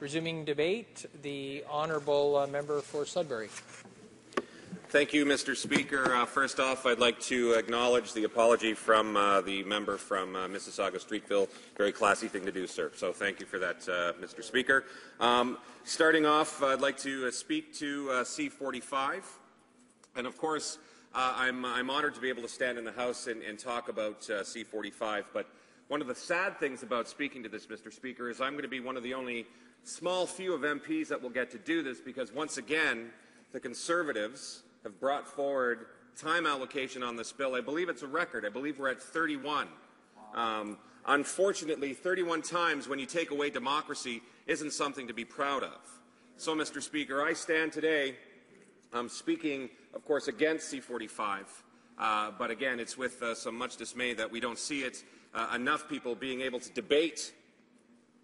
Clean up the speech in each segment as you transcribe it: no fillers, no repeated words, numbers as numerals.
Resuming debate, the honourable member for Sudbury. Thank you, Mr. Speaker. First off, I'd like to acknowledge the apology from the member from Mississauga Streetville. Very classy thing to do, sir. So thank you for that, Mr. Speaker. Starting off, I'd like to speak to C-45. And of course, I'm honoured to be able to stand in the House and talk about C-45. But one of the sad things about speaking to this, Mr. Speaker, is I'm going to be one of the only small few of MPs that will get to do this because, once again, the Conservatives have brought forward time allocation on this bill. I believe it's a record. I believe we're at 31. Unfortunately, 31 times when you take away democracy isn't something to be proud of. So, Mr. Speaker, I stand today speaking, of course, against C-45. But again, it's with some much dismay that we don't see it enough people being able to debate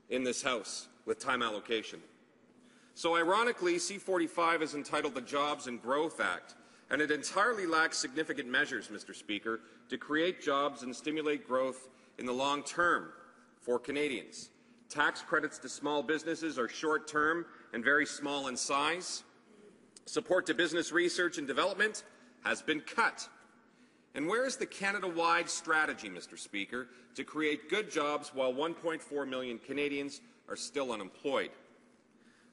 in this House with time allocation. So ironically, C-45 is entitled the Jobs and Growth Act, and it entirely lacks significant measures, Mr. Speaker, to create jobs and stimulate growth in the long term for Canadians. Tax credits to small businesses are short-term and very small in size. Support to business research and development has been cut. And where is the Canada-wide strategy, Mr. Speaker, to create good jobs while 1.4 million Canadians are still unemployed?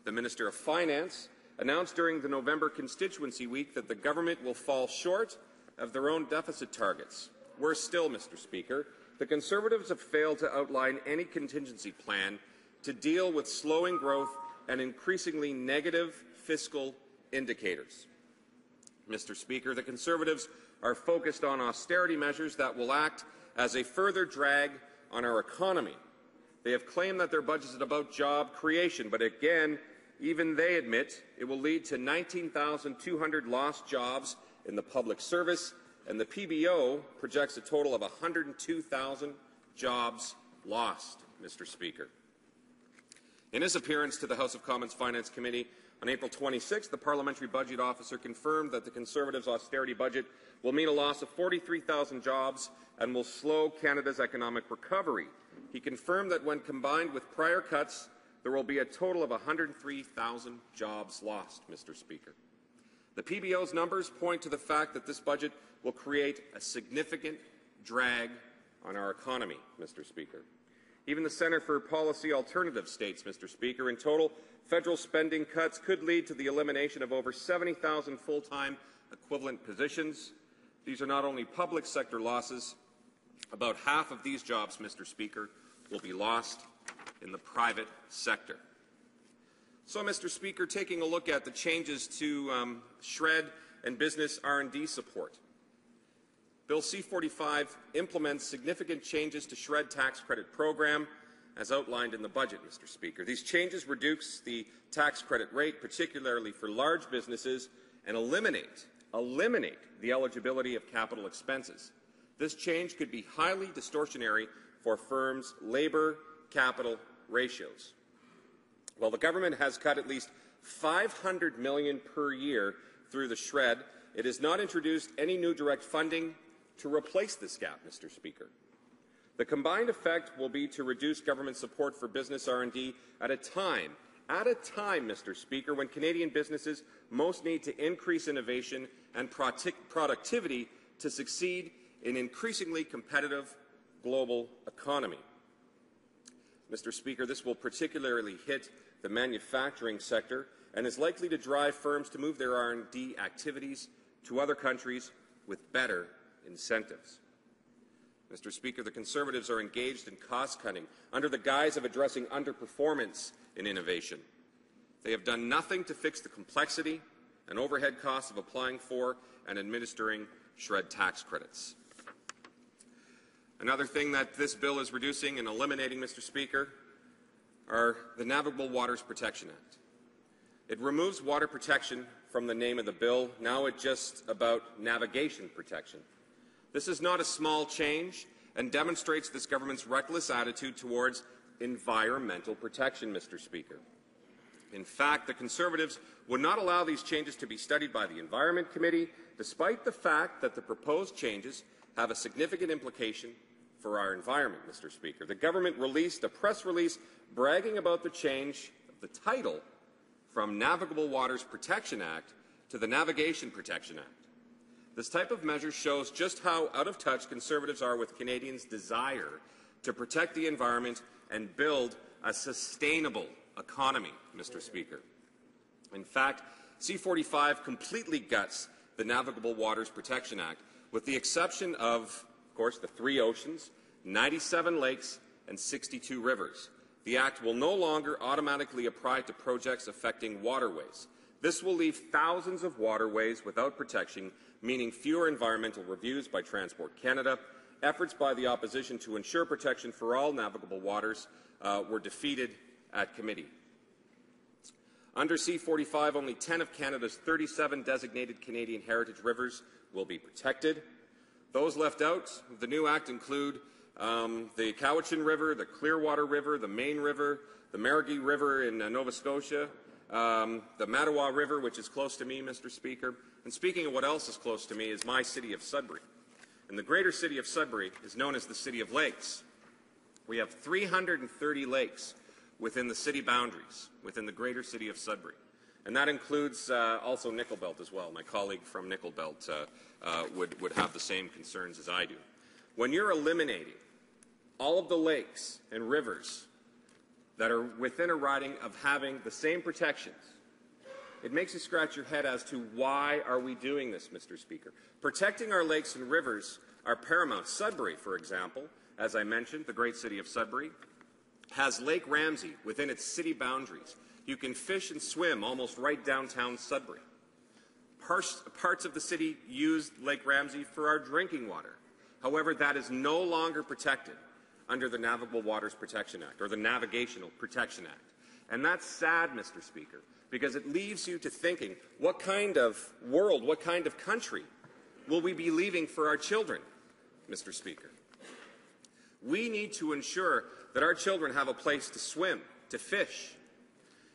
The Minister of Finance announced during the November constituency week that the government will fall short of their own deficit targets. Worse still, Mr. Speaker, the Conservatives have failed to outline any contingency plan to deal with slowing growth and increasingly negative fiscal indicators. Mr. Speaker, the Conservatives are focused on austerity measures that will act as a further drag on our economy. They have claimed that their budget is about job creation, but again, even they admit it will lead to 19,200 lost jobs in the public service, and the Thibeault projects a total of 102,000 jobs lost, Mr. Speaker. In his appearance to the House of Commons Finance Committee on April 26, the Parliamentary Budget Officer confirmed that the Conservatives' austerity budget will mean a loss of 43,000 jobs and will slow Canada's economic recovery. He confirmed that when combined with prior cuts, there will be a total of 103,000 jobs lost, Mr. Speaker. The PBO's numbers point to the fact that this budget will create a significant drag on our economy, Mr. Speaker. Even the Centre for Policy Alternatives states, Mr. Speaker, in total, federal spending cuts could lead to the elimination of over 70,000 full-time equivalent positions. These are not only public sector losses. About half of these jobs, Mr. Speaker, will be lost in the private sector. So, Mr. Speaker, taking a look at the changes to SHRED and business R&D support. Bill C-45 implements significant changes to SHRED tax credit program as outlined in the budget, Mr. Speaker. These changes reduce the tax credit rate, particularly for large businesses, and eliminate the eligibility of capital expenses. This change could be highly distortionary for firms' labour-capital ratios. While the government has cut at least $500 million per year through the SHRED, it has not introduced any new direct funding to replace this gap, Mr. Speaker. The combined effect will be to reduce government support for business R&D at a time, Mr. Speaker, when Canadian businesses most need to increase innovation and productivity to succeed in an increasingly competitive global economy. Mr. Speaker, this will particularly hit the manufacturing sector and is likely to drive firms to move their R&D activities to other countries with better incentives. Mr. Speaker, the Conservatives are engaged in cost-cutting under the guise of addressing underperformance in innovation. They have done nothing to fix the complexity and overhead costs of applying for and administering SHRED tax credits. Another thing that this bill is reducing and eliminating, Mr. Speaker, are the Navigable Waters Protection Act. It removes water protection from the name of the bill. Now it's just about navigation protection. This is not a small change and demonstrates this government's reckless attitude towards environmental protection, Mr. Speaker. In fact, the Conservatives would not allow these changes to be studied by the Environment Committee, despite the fact that the proposed changes have a significant implication for our environment, Mr. Speaker. The government released a press release bragging about the change of the title from Navigable Waters Protection Act to the Navigation Protection Act. This type of measure shows just how out of touch Conservatives are with Canadians' desire to protect the environment and build a sustainable economy, Mr. Speaker. In fact, C-45 completely guts the Navigable Waters Protection Act, with the exception of course, the 3 oceans, 97 lakes, and 62 rivers. The Act will no longer automatically apply to projects affecting waterways. This will leave thousands of waterways without protection, meaning fewer environmental reviews by Transport Canada. Efforts by the opposition to ensure protection for all navigable waters were defeated at committee. Under C-45, only 10 of Canada's 37 designated Canadian heritage rivers will be protected. Those left out of the new Act include the Cowichan River, the Clearwater River, the Main River, the Margee River in Nova Scotia, the Mattawa River, which is close to me, Mr. Speaker. And speaking of what else is close to me is my city of Sudbury. And the greater city of Sudbury is known as the City of Lakes. We have 330 lakes within the city boundaries, within the greater city of Sudbury. And that includes also Nickel Belt as well. My colleague from Nickel Belt would have the same concerns as I do. When you're eliminating all of the lakes and rivers that are within a riding of having the same protections, it makes you scratch your head as to why are we doing this, Mr. Speaker. Protecting our lakes and rivers are paramount. Sudbury, for example, as I mentioned, the great city of Sudbury, has Lake Ramsay within its city boundaries. You can fish and swim almost right downtown Sudbury. Parts of the city use Lake Ramsay for our drinking water. However, that is no longer protected under the Navigable Waters Protection Act, or the Navigational Protection Act. And that's sad, Mr. Speaker, because it leaves you to thinking, what kind of world, what kind of country will we be leaving for our children, Mr. Speaker? We need to ensure that our children have a place to swim, to fish.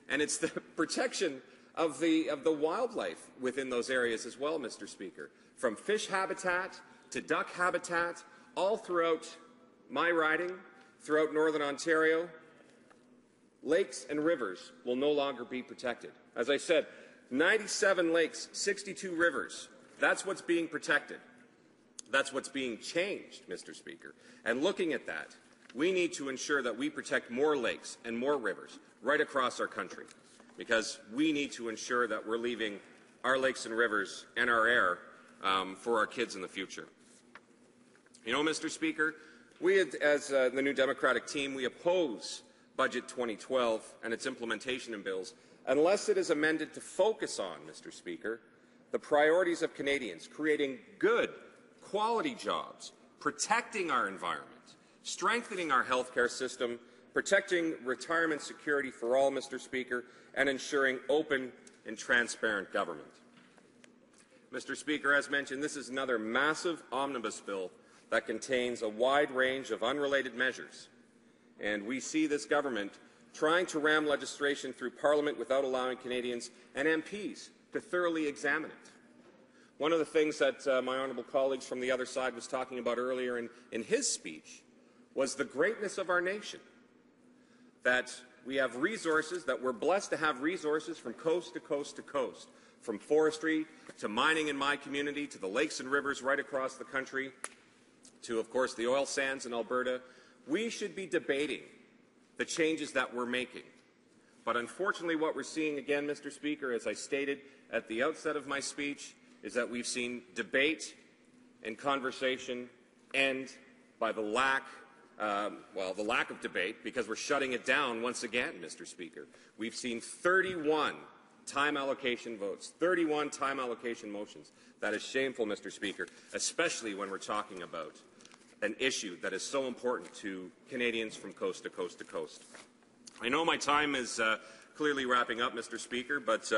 And it's the protection of the wildlife within those areas as well, Mr. Speaker. From fish habitat to duck habitat, all throughout my riding, throughout Northern Ontario, lakes and rivers will no longer be protected. As I said, 97 lakes, 62 rivers, that's what's being protected. That's what's being changed, Mr. Speaker. And looking at that, we need to ensure that we protect more lakes and more rivers right across our country, because we need to ensure that we're leaving our lakes and rivers and our air for our kids in the future. You know, Mr. Speaker, we as the New Democratic team, we oppose Budget 2012 and its implementation in bills unless it is amended to focus on, Mr. Speaker, the priorities of Canadians, creating good, quality jobs, protecting our environment, strengthening our healthcare system, protecting retirement security for all, Mr. Speaker, and ensuring open and transparent government. Mr. Speaker, as mentioned, this is another massive omnibus bill that contains a wide range of unrelated measures. And we see this government trying to ram legislation through Parliament without allowing Canadians and MPs to thoroughly examine it. One of the things that my honourable colleagues from the other side was talking about earlier in his speech was the greatness of our nation, that we have resources, that we're blessed to have resources from coast to coast to coast, from forestry to mining in my community to the lakes and rivers right across the country to, of course, the oil sands in Alberta. We should be debating the changes that we're making. But unfortunately, what we're seeing again, Mr. Speaker, as I stated at the outset of my speech, is that we've seen debate and conversation end by the lack of debate, because we're shutting it down once again, Mr. Speaker. We've seen 31 time allocation votes, 31 time allocation motions. That is shameful, Mr. Speaker, especially when we're talking about an issue that is so important to Canadians from coast to coast to coast. I know my time is clearly wrapping up, Mr. Speaker, but